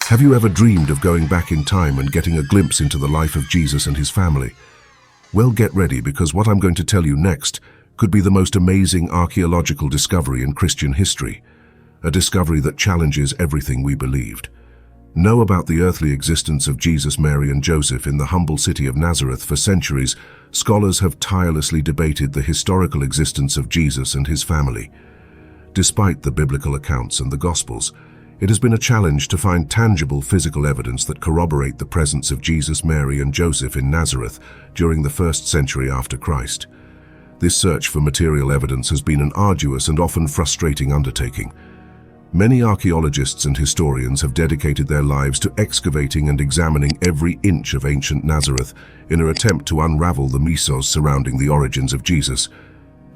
Have you ever dreamed of going back in time and getting a glimpse into the life of Jesus and his family? Well, get ready, because what I'm going to tell you next could be the most amazing archaeological discovery in Christian history, a discovery that challenges everything we believed. Know about the earthly existence of Jesus, Mary, and Joseph in the humble city of Nazareth. For centuries, scholars have tirelessly debated the historical existence of Jesus and his family. Despite the biblical accounts and the Gospels, it has been a challenge to find tangible physical evidence that corroborate the presence of Jesus, Mary, and Joseph in Nazareth during the 1st century after Christ. This search for material evidence has been an arduous and often frustrating undertaking. Many archaeologists and historians have dedicated their lives to excavating and examining every inch of ancient Nazareth in an attempt to unravel the mythos surrounding the origins of Jesus.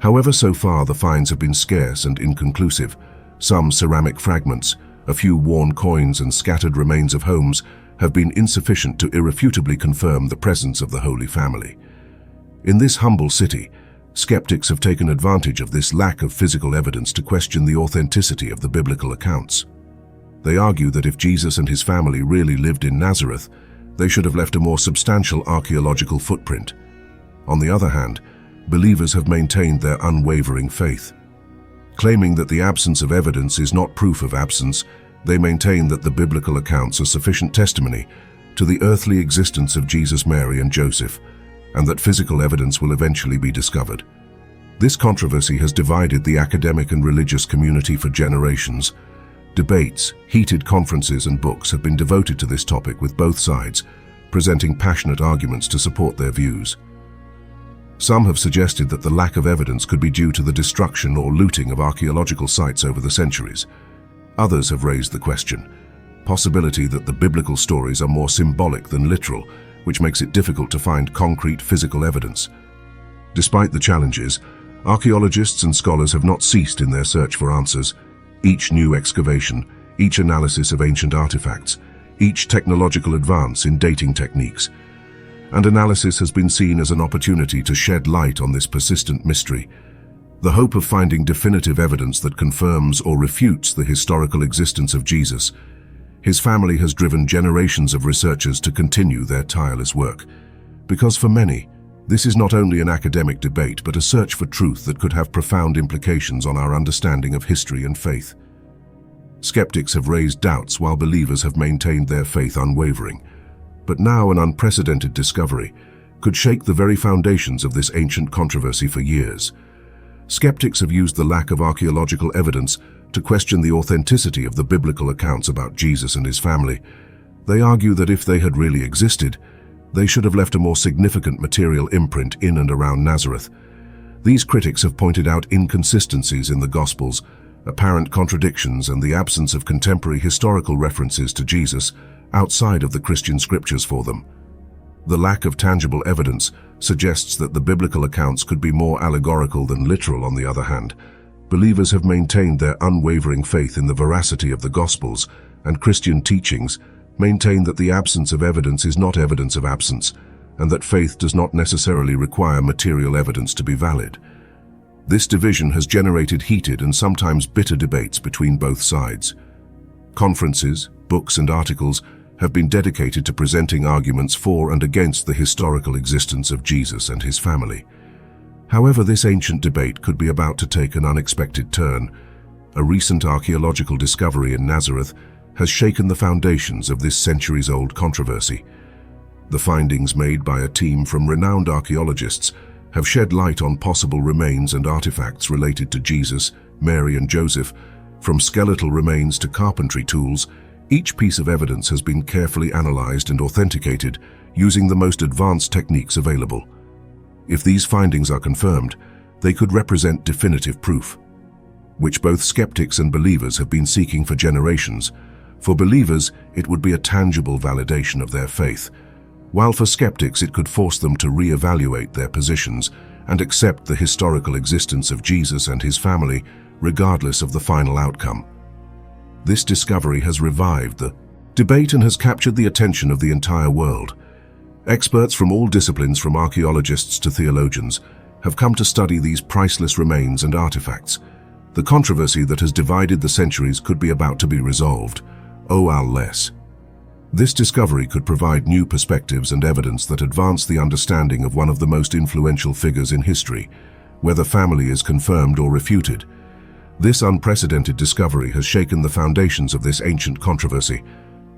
However, so far the finds have been scarce and inconclusive. Some ceramic fragments, a few worn coins, and scattered remains of homes have been insufficient to irrefutably confirm the presence of the Holy Family. In this humble city, skeptics have taken advantage of this lack of physical evidence to question the authenticity of the biblical accounts. They argue that if Jesus and his family really lived in Nazareth, they should have left a more substantial archaeological footprint. On the other hand, believers have maintained their unwavering faith. Claiming that the absence of evidence is not proof of absence, they maintain that the biblical accounts are sufficient testimony to the earthly existence of Jesus, Mary, and Joseph, and that physical evidence will eventually be discovered. This controversy has divided the academic and religious community for generations. Debates, heated conferences, and books have been devoted to this topic, with both sides presenting passionate arguments to support their views. Some have suggested that the lack of evidence could be due to the destruction or looting of archaeological sites over the centuries. Others have raised the possibility that the biblical stories are more symbolic than literal, which makes it difficult to find concrete physical evidence. Despite the challenges, archaeologists and scholars have not ceased in their search for answers. Each new excavation, each analysis of ancient artifacts, each technological advance in dating techniques and analysis has been seen as an opportunity to shed light on this persistent mystery. The hope of finding definitive evidence that confirms or refutes the historical existence of Jesus, his family, has driven generations of researchers to continue their tireless work. Because for many, this is not only an academic debate, but a search for truth that could have profound implications on our understanding of history and faith. Skeptics have raised doubts while believers have maintained their faith unwavering. But now an unprecedented discovery could shake the very foundations of this ancient controversy for years. Skeptics have used the lack of archaeological evidence to question the authenticity of the biblical accounts about Jesus and his family. They argue that if they had really existed, they should have left a more significant material imprint in and around Nazareth. These critics have pointed out inconsistencies in the Gospels, apparent contradictions, and the absence of contemporary historical references to Jesus outside of the Christian scriptures for them. The lack of tangible evidence suggests that the biblical accounts could be more allegorical than literal. On the other hand, believers have maintained their unwavering faith in the veracity of the Gospels, and Christian teachings maintain that the absence of evidence is not evidence of absence, and that faith does not necessarily require material evidence to be valid. This division has generated heated and sometimes bitter debates between both sides. Conferences, books, and articles have been dedicated to presenting arguments for and against the historical existence of Jesus and his family. However, this ancient debate could be about to take an unexpected turn. A recent archaeological discovery in Nazareth has shaken the foundations of this centuries-old controversy. The findings made by a team from renowned archaeologists have shed light on possible remains and artifacts related to Jesus, Mary, and Joseph. From skeletal remains to carpentry tools, each piece of evidence has been carefully analyzed and authenticated using the most advanced techniques available. If these findings are confirmed, they could represent definitive proof, which both skeptics and believers have been seeking for generations. For believers, it would be a tangible validation of their faith, while for skeptics it could force them to re-evaluate their positions and accept the historical existence of Jesus and his family, regardless of the final outcome. This discovery has revived the debate and has captured the attention of the entire world. Experts from all disciplines, from archaeologists to theologians, have come to study these priceless remains and artifacts. The controversy that has divided the centuries could be about to be resolved. Oh, unless This discovery could provide new perspectives and evidence that advance the understanding of one of the most influential figures in history, whether family is confirmed or refuted. This unprecedented discovery has shaken the foundations of this ancient controversy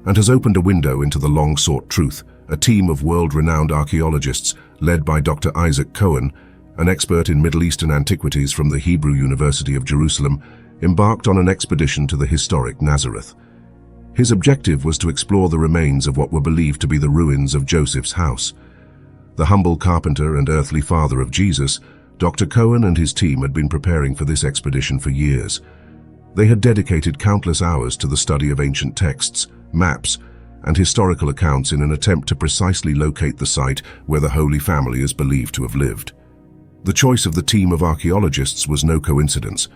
and has opened a window into the long-sought truth. A team of world-renowned archaeologists, led by Dr. Isaac Cohen, an expert in Middle Eastern antiquities from the Hebrew University of Jerusalem, embarked on an expedition to the historic Nazareth. His objective was to explore the remains of what were believed to be the ruins of Joseph's house. The humble carpenter and earthly father of Jesus, Dr. Cohen and his team had been preparing for this expedition for years. They had dedicated countless hours to the study of ancient texts, maps, and historical accounts in an attempt to precisely locate the site where the Holy Family is believed to have lived. The choice of the team of archaeologists was no coincidence.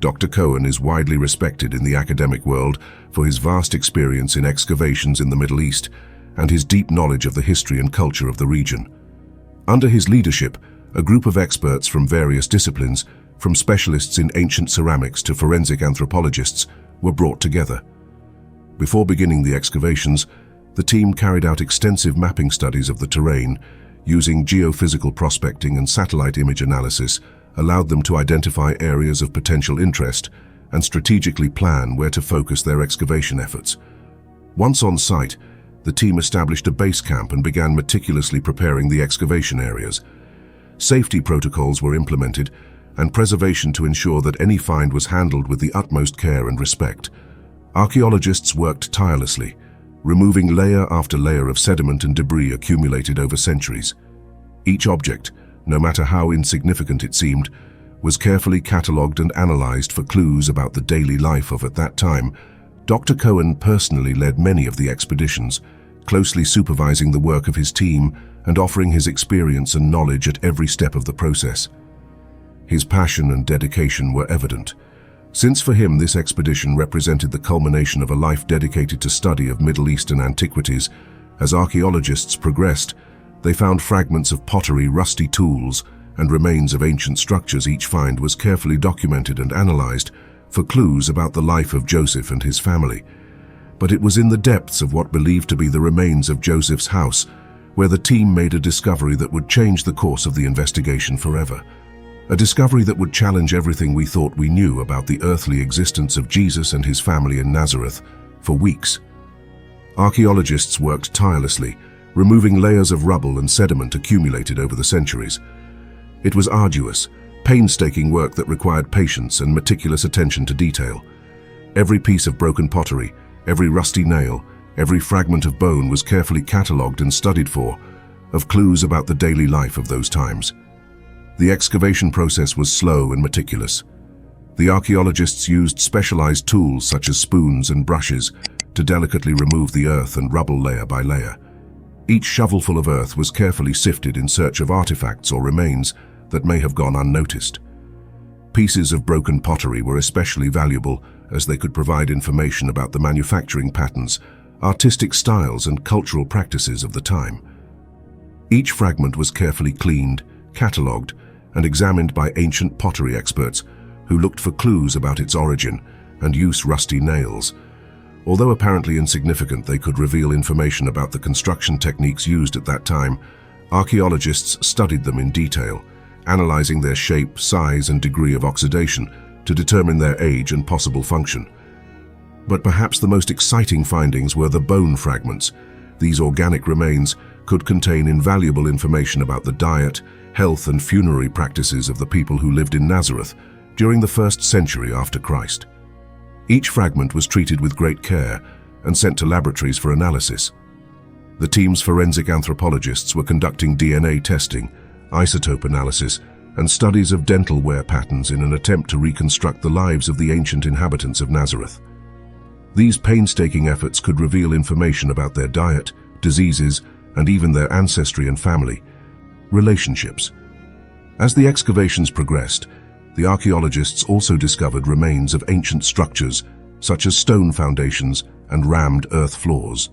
Dr. Cohen is widely respected in the academic world for his vast experience in excavations in the Middle East and his deep knowledge of the history and culture of the region. Under his leadership, a group of experts from various disciplines, from specialists in ancient ceramics to forensic anthropologists, were brought together. Before beginning the excavations, the team carried out extensive mapping studies of the terrain. Using geophysical prospecting and satellite image analysis allowed them to identify areas of potential interest and strategically plan where to focus their excavation efforts. Once on site, the team established a base camp and began meticulously preparing the excavation areas. Safety protocols were implemented and preservation to ensure that any find was handled with the utmost care and respect. Archaeologists worked tirelessly, removing layer after layer of sediment and debris accumulated over centuries. Each object, no matter how insignificant it seemed, was carefully catalogued and analyzed for clues about the daily life of at that time. Dr. Cohen personally led many of the expeditions, closely supervising the work of his team and offering his experience and knowledge at every step of the process. His passion and dedication were evident, since for him this expedition represented the culmination of a life dedicated to study of Middle Eastern antiquities. As archaeologists progressed, they found fragments of pottery, rusty tools, and remains of ancient structures. Each find was carefully documented and analyzed for clues about the life of Joseph and his family. But it was in the depths of what believed to be the remains of Joseph's house where the team made a discovery that would change the course of the investigation forever. A discovery that would challenge everything we thought we knew about the earthly existence of Jesus and his family in Nazareth for weeks. Archaeologists worked tirelessly, removing layers of rubble and sediment accumulated over the centuries. It was arduous, painstaking work that required patience and meticulous attention to detail. Every piece of broken pottery, every rusty nail, every fragment of bone was carefully catalogued and studied for, of clues about the daily life of those times. The excavation process was slow and meticulous. The archaeologists used specialized tools such as spoons and brushes to delicately remove the earth and rubble layer by layer. Each shovelful of earth was carefully sifted in search of artifacts or remains that may have gone unnoticed. Pieces of broken pottery were especially valuable as they could provide information about the manufacturing patterns, artistic styles, and cultural practices of the time. Each fragment was carefully cleaned, catalogued, and examined by ancient pottery experts who looked for clues about its origin and use. Rusty nails, although apparently insignificant, they could reveal information about the construction techniques used at that time. Archaeologists studied them in detail, analyzing their shape, size, and degree of oxidation to determine their age and possible function. But perhaps the most exciting findings were the bone fragments. These organic remains could contain invaluable information about the diet, health, and funerary practices of the people who lived in Nazareth during the 1st century after Christ. Each fragment was treated with great care and sent to laboratories for analysis. The team's forensic anthropologists were conducting DNA testing, isotope analysis, and studies of dental wear patterns in an attempt to reconstruct the lives of the ancient inhabitants of Nazareth. These painstaking efforts could reveal information about their diet, diseases, and even their ancestry and family relationships. As the excavations progressed, the archaeologists also discovered remains of ancient structures, such as stone foundations and rammed earth floors.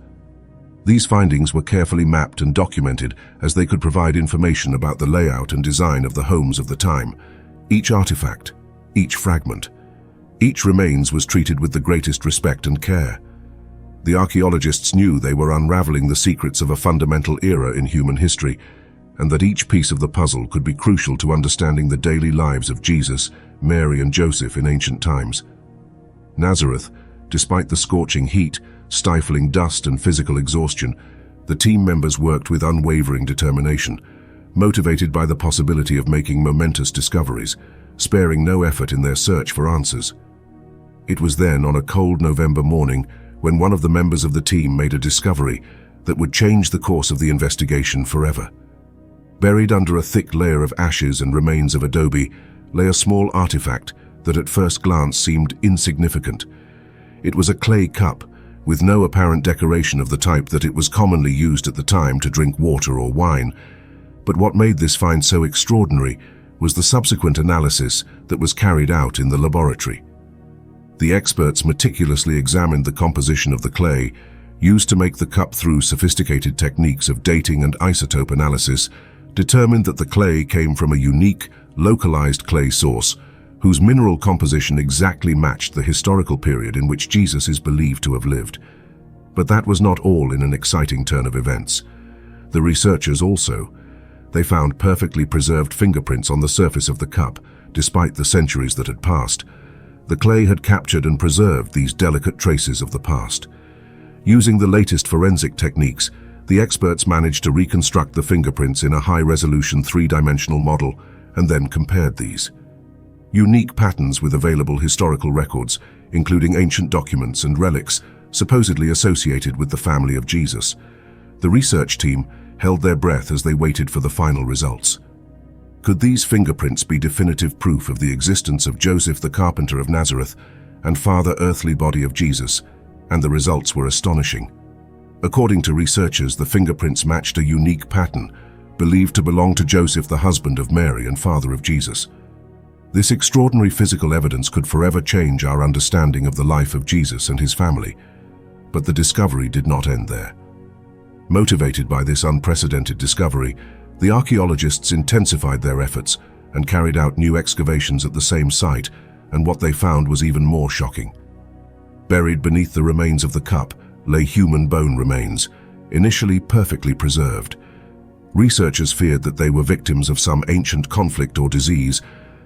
These findings were carefully mapped and documented as they could provide information about the layout and design of the homes of the time. Each artifact, each fragment, each remains was treated with the greatest respect and care. The archaeologists knew they were unraveling the secrets of a fundamental era in human history, and that each piece of the puzzle could be crucial to understanding the daily lives of Jesus, Mary, and Joseph in ancient times. Nazareth, despite the scorching heat, stifling dust, and physical exhaustion, the team members worked with unwavering determination, motivated by the possibility of making momentous discoveries, sparing no effort in their search for answers. It was then, on a cold November morning, when one of the members of the team made a discovery that would change the course of the investigation forever. Buried under a thick layer of ashes and remains of adobe lay a small artifact that at first glance seemed insignificant. It was a clay cup, with no apparent decoration of the type that it was commonly used at the time to drink water or wine. But what made this find so extraordinary was the subsequent analysis that was carried out in the laboratory. The experts meticulously examined the composition of the clay, used to make the cup through sophisticated techniques of dating and isotope analysis, determined that the clay came from a unique, localized clay source, whose mineral composition exactly matched the historical period in which Jesus is believed to have lived. But that was not all in an exciting turn of events. The researchers they found perfectly preserved fingerprints on the surface of the cup, despite the centuries that had passed. The clay had captured and preserved these delicate traces of the past. Using the latest forensic techniques, the experts managed to reconstruct the fingerprints in a high-resolution three-dimensional model and then compared these. Unique patterns with available historical records, including ancient documents and relics, supposedly associated with the family of Jesus. The research team held their breath as they waited for the final results. Could these fingerprints be definitive proof of the existence of Joseph the carpenter of Nazareth and Father earthly body of Jesus? And the results were astonishing. According to researchers, the fingerprints matched a unique pattern, believed to belong to Joseph, the husband of Mary and father of Jesus. This extraordinary physical evidence could forever change our understanding of the life of Jesus and his family. But the discovery did not end there. Motivated by this unprecedented discovery, the archaeologists intensified their efforts and carried out new excavations at the same site, and what they found was even more shocking. Buried beneath the remains of the cup lay human bone remains, initially perfectly preserved. Researchers feared that they were victims of some ancient conflict or disease.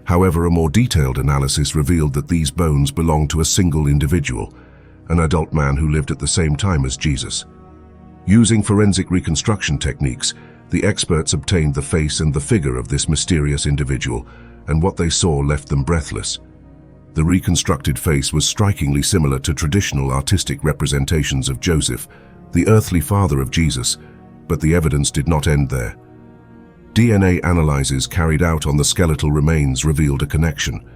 However, a more detailed analysis revealed that these bones belonged to a single individual, an adult man who lived at the same time as Jesus. Using forensic reconstruction techniques, the experts obtained the face and the figure of this mysterious individual, and what they saw left them breathless. The reconstructed face was strikingly similar to traditional artistic representations of Joseph, the earthly father of Jesus, but the evidence did not end there. DNA analyses carried out on the skeletal remains revealed a connection.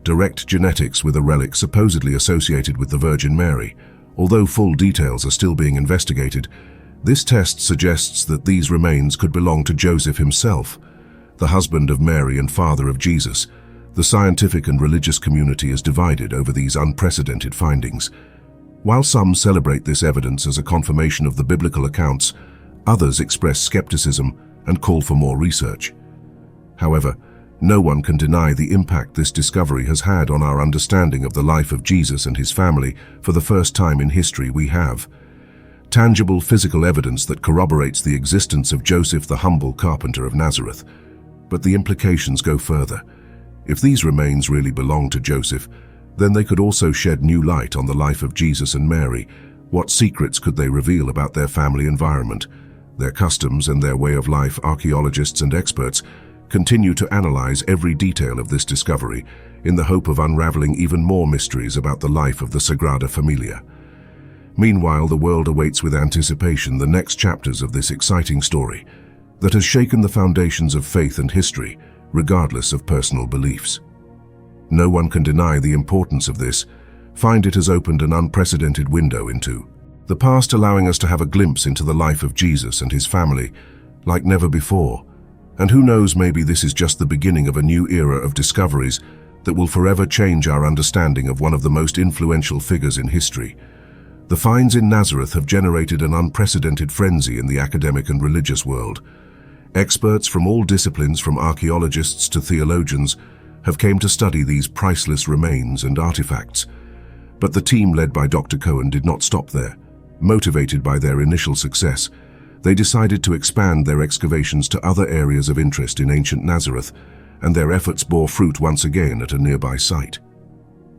Direct genetics with a relic supposedly associated with the Virgin Mary. Although full details are still being investigated, this test suggests that these remains could belong to Joseph himself, the husband of Mary and father of Jesus. The scientific and religious community is divided over these unprecedented findings. While some celebrate this evidence as a confirmation of the biblical accounts, others express skepticism and call for more research. However, no one can deny the impact this discovery has had on our understanding of the life of Jesus and his family. For the first time in history, we have tangible physical evidence that corroborates the existence of Joseph, the humble carpenter of Nazareth. But the implications go further. If these remains really belong to Joseph, then they could also shed new light on the life of Jesus and Mary. What secrets could they reveal about their family environment, their customs, and their way of life? Archaeologists and experts continue to analyze every detail of this discovery in the hope of unraveling even more mysteries about the life of the Sagrada Familia. Meanwhile, the world awaits with anticipation the next chapters of this exciting story that has shaken the foundations of faith and history, regardless of personal beliefs. No one can deny the importance of this. Find it has opened an unprecedented window into the past, allowing us to have a glimpse into the life of Jesus and his family like never before. And who knows, maybe this is just the beginning of a new era of discoveries that will forever change our understanding of one of the most influential figures in history. The finds in Nazareth have generated an unprecedented frenzy in the academic and religious world. Experts from all disciplines, from archaeologists to theologians, have come to study these priceless remains and artifacts. But the team led by Dr. Cohen did not stop there. Motivated by their initial success, they decided to expand their excavations to other areas of interest in ancient Nazareth, and their efforts bore fruit once again at a nearby site.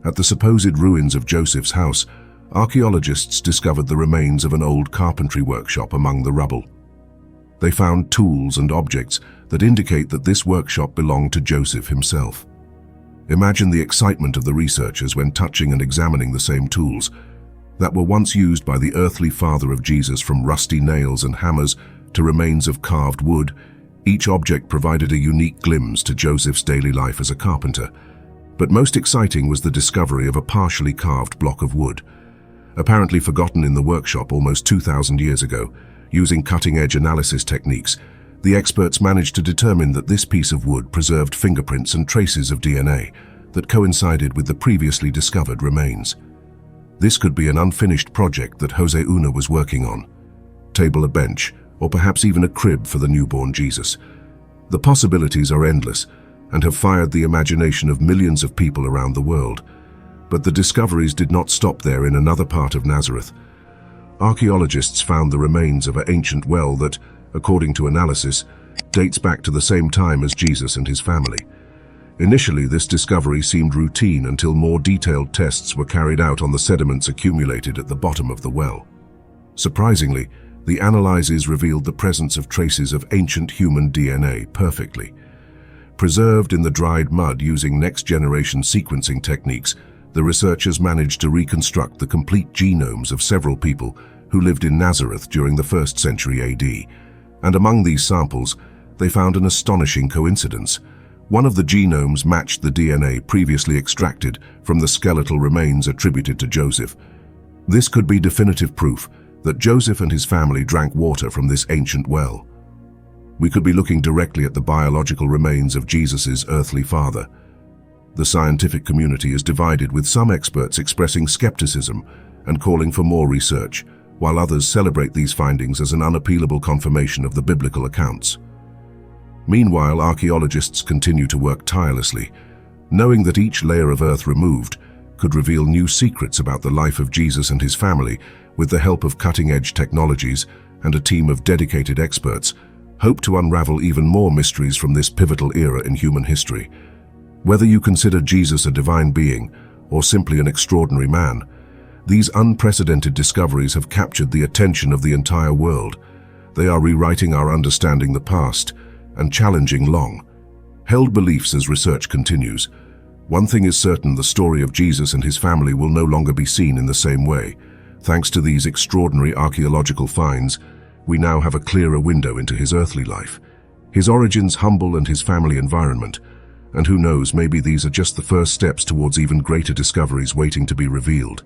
At the supposed ruins of Joseph's house, archaeologists discovered the remains of an old carpentry workshop among the rubble. They found tools and objects that indicate that this workshop belonged to Joseph himself. Imagine the excitement of the researchers when touching and examining the same tools that were once used by the earthly father of Jesus, from rusty nails and hammers to remains of carved wood. Each object provided a unique glimpse to Joseph's daily life as a carpenter. But most exciting was the discovery of a partially carved block of wood. Apparently forgotten in the workshop almost 2,000 years ago, using cutting-edge analysis techniques, the experts managed to determine that this piece of wood preserved fingerprints and traces of DNA that coincided with the previously discovered remains. This could be an unfinished project that José was working on. Table, a bench, or perhaps even a crib for the newborn Jesus. The possibilities are endless and have fired the imagination of millions of people around the world. But the discoveries did not stop there. In another part of Nazareth, archaeologists found the remains of an ancient well that, according to analysis, dates back to the same time as Jesus and his family. Initially, this discovery seemed routine until more detailed tests were carried out on the sediments accumulated at the bottom of the well. Surprisingly, the analyses revealed the presence of traces of ancient human DNA perfectly. Preserved in the dried mud using next-generation sequencing techniques, the researchers managed to reconstruct the complete genomes of several people who lived in Nazareth during the 1st century AD. And among these samples, they found an astonishing coincidence. One of the genomes matched the DNA previously extracted from the skeletal remains attributed to Joseph. This could be definitive proof that Joseph and his family drank water from this ancient well. We could be looking directly at the biological remains of Jesus' earthly father. The scientific community is divided, with some experts expressing skepticism and calling for more research, while others celebrate these findings as an unappealable confirmation of the biblical accounts. Meanwhile, archaeologists continue to work tirelessly, knowing that each layer of earth removed could reveal new secrets about the life of Jesus and his family. With the help of cutting-edge technologies and a team of dedicated experts, hope to unravel even more mysteries from this pivotal era in human history. Whether you consider Jesus a divine being or simply an extraordinary man, these unprecedented discoveries have captured the attention of the entire world. They are rewriting our understanding the past and challenging long-held beliefs as research continues. One thing is certain: the story of Jesus and his family will no longer be seen in the same way. Thanks to these extraordinary archaeological finds, we now have a clearer window into his earthly life, his origins, humble, and his family environment. And who knows, maybe these are just the first steps towards even greater discoveries waiting to be revealed.